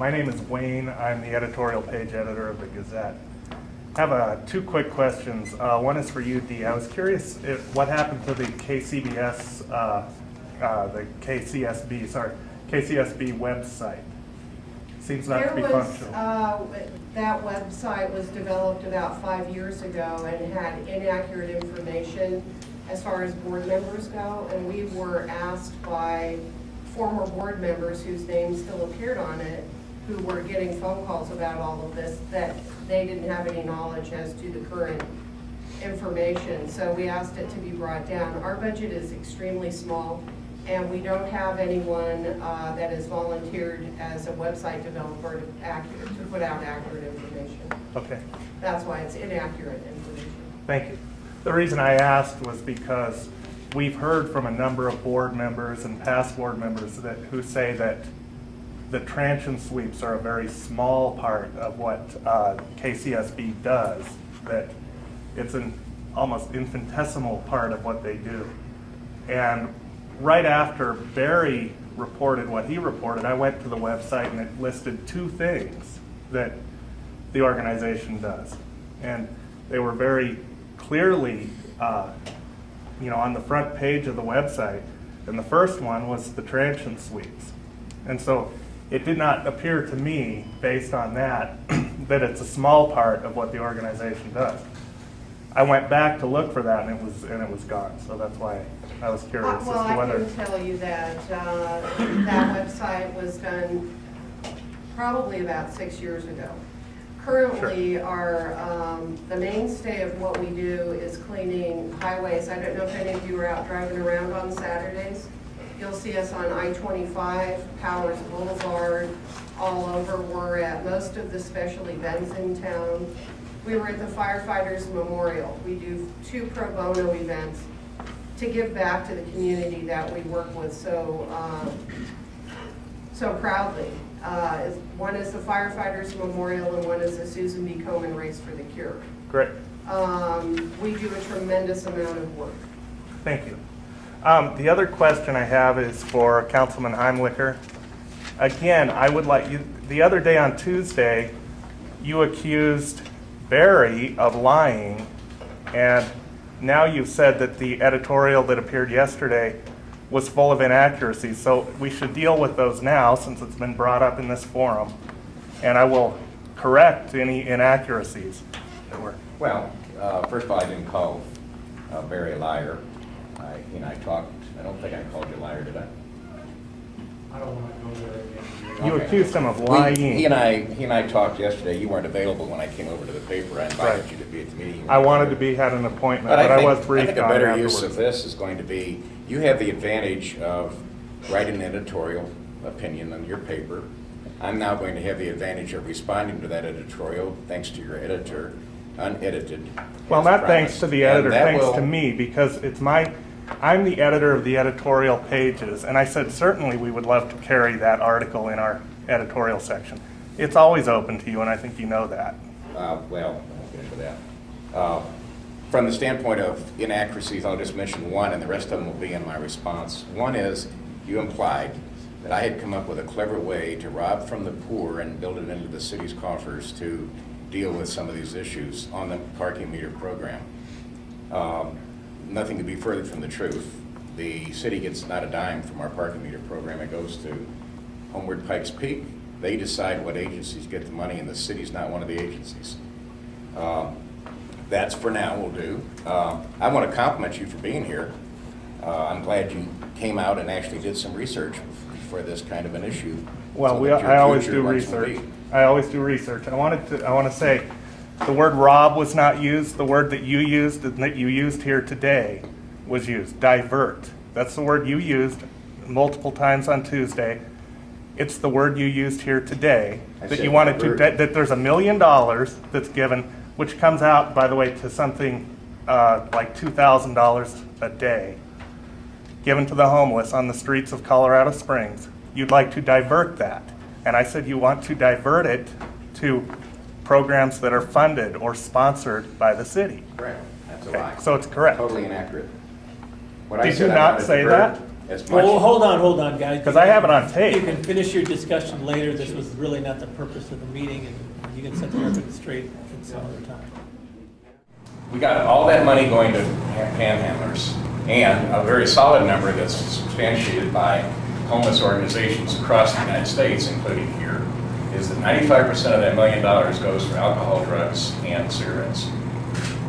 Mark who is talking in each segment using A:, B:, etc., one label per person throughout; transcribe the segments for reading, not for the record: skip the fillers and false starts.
A: My name is Wayne. I'm the editorial page editor of the Gazette. I have two quick questions. One is for you, Dee. I was curious what happened to the KCSB website. Seems not to be functional.
B: That website was developed about 5 years ago and had inaccurate information as far as board members go, and we were asked by former board members whose names still appeared on it, who were getting phone calls about all of this, that they didn't have any knowledge as to the current information. So we asked it to be brought down. Our budget is extremely small, and we don't have anyone that has volunteered as a website developer to put out accurate information.
A: Okay.
B: That's why it's inaccurate information.
A: Thank you. The reason I asked was because we've heard from a number of board members and past board members who say that the transition sweeps are a very small part of what KCSB does, that it's an almost infinitesimal part of what they do. And right after Barry reported what he reported, I went to the website and it listed two things that the organization does. And they were very clearly on the front page of the website. And the first one was the transition sweeps. And so it did not appear to me, based on that, that it's a small part of what the organization does. I went back to look for that, and it was gone. So that's why I was curious
B: Well,
A: as to whether.
B: I can tell you that that website was done probably about 6 years ago. Currently, the mainstay of what we do is cleaning highways. I don't know if any of you are out driving around on Saturdays. You'll see us on I-25, Powers Boulevard, all over. We're at most of the special events in town. We were at the Firefighters Memorial. We do 2 pro bono events to give back to the community that we work with so proudly. One is the Firefighters Memorial and one is the Susan B. Komen Race for the Cure.
A: Great.
B: We do a tremendous amount of work.
A: Thank you. The other question I have is for Councilman Heimlicher. Again, I would like you, the other day on Tuesday, you accused Barry of lying, and now you've said that the editorial that appeared yesterday was full of inaccuracies. So we should deal with those now since it's been brought up in this forum, and I will correct any inaccuracies that were.
C: Well, first of all, I didn't call Barry a liar. He and I talked. I don't think I called you a liar, did I?
D: I don't want to go there again.
A: You accused him of lying.
C: He and I talked yesterday. You weren't available when I came over to the paper. I invited you to be at the meeting.
A: I wanted to be, had an appointment, but I was briefed on it.
C: I think a better
A: afterwards.
C: use of this is going to be, you have the advantage of writing an editorial opinion on your paper. I'm now going to have the advantage of responding to that editorial, thanks to your editor, unedited.
A: Well, not thanks to the editor, thanks
C: will,
A: to me, because it's I'm the editor of the editorial pages, and I said certainly we would love to carry that article in our editorial section. It's always open to you, and I think you know that.
C: Well, I won't get into that. From the standpoint of inaccuracies, I'll just mention one, and the rest of them will be in my response. One is, you implied that I had come up with a clever way to rob from the poor and build it into the city's coffers to deal with some of these issues on the parking meter program. Nothing could be further from the truth. The city gets not a dime from our parking meter program. It goes to Homeward Pikes Peak. They decide what agencies get the money, and the city's not one of the agencies. That's for now, will do. I want to compliment you for being here. I'm glad you came out and actually did some research for this kind of an issue.
A: Well, I always do research. I always do research. I want to say, the word rob was not used. The word that you used and that you used here today was used. Divert. That's the word you used multiple times on Tuesday. It's the word you used here today. That you wanted to, that there's $1 million that's given, which comes out, by the way, to something like $2,000 a day, given to the homeless on the streets of Colorado Springs. You'd like to divert that. And I said you want to divert it to programs that are funded or sponsored by the city.
C: Correct. That's a lie.
A: So it's correct.
C: Totally inaccurate.
A: Did you not say that?
C: as much.
E: Well, hold on, guys.
A: Because I have it on
E: You
A: tape.
E: can finish your discussion later. This was really not the purpose of the meeting, and you can set the record straight at some other time.
C: We got all that money going to panhandlers, and a very solid number that's substantiated by homeless organizations across the United States, including here, is that 95% of that $1 million goes for alcohol, drugs, and cigarettes.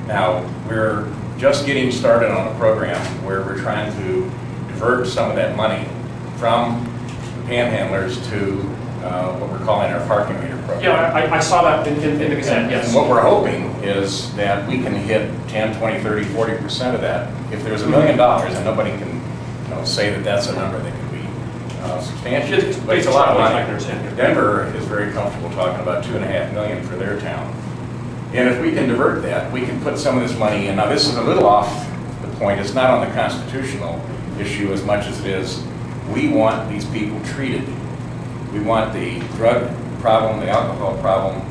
C: Now, we're just getting started on a program where we're trying to divert some of that money from the panhandlers to what we're calling our parking meter program.
F: Yeah, I saw that in the Gazette, yes.
C: And what we're hoping is that we can hit 10, 20, 30, 40% of that. If there's $1 million, and nobody can say that that's a number that can be substantial, but it's a lot of money. Denver is very comfortable talking about $2.5 million for their town. And if we can divert that, we can put some of this money in. Now, this is a little off the point. It's not on the constitutional issue as much as it is we want these people treated. We want the drug problem, the alcohol problem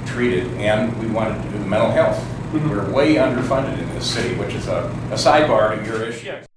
C: treated, and we want to do the mental health. We're way underfunded in this city, which is a sidebar to your issue.
F: Yeah.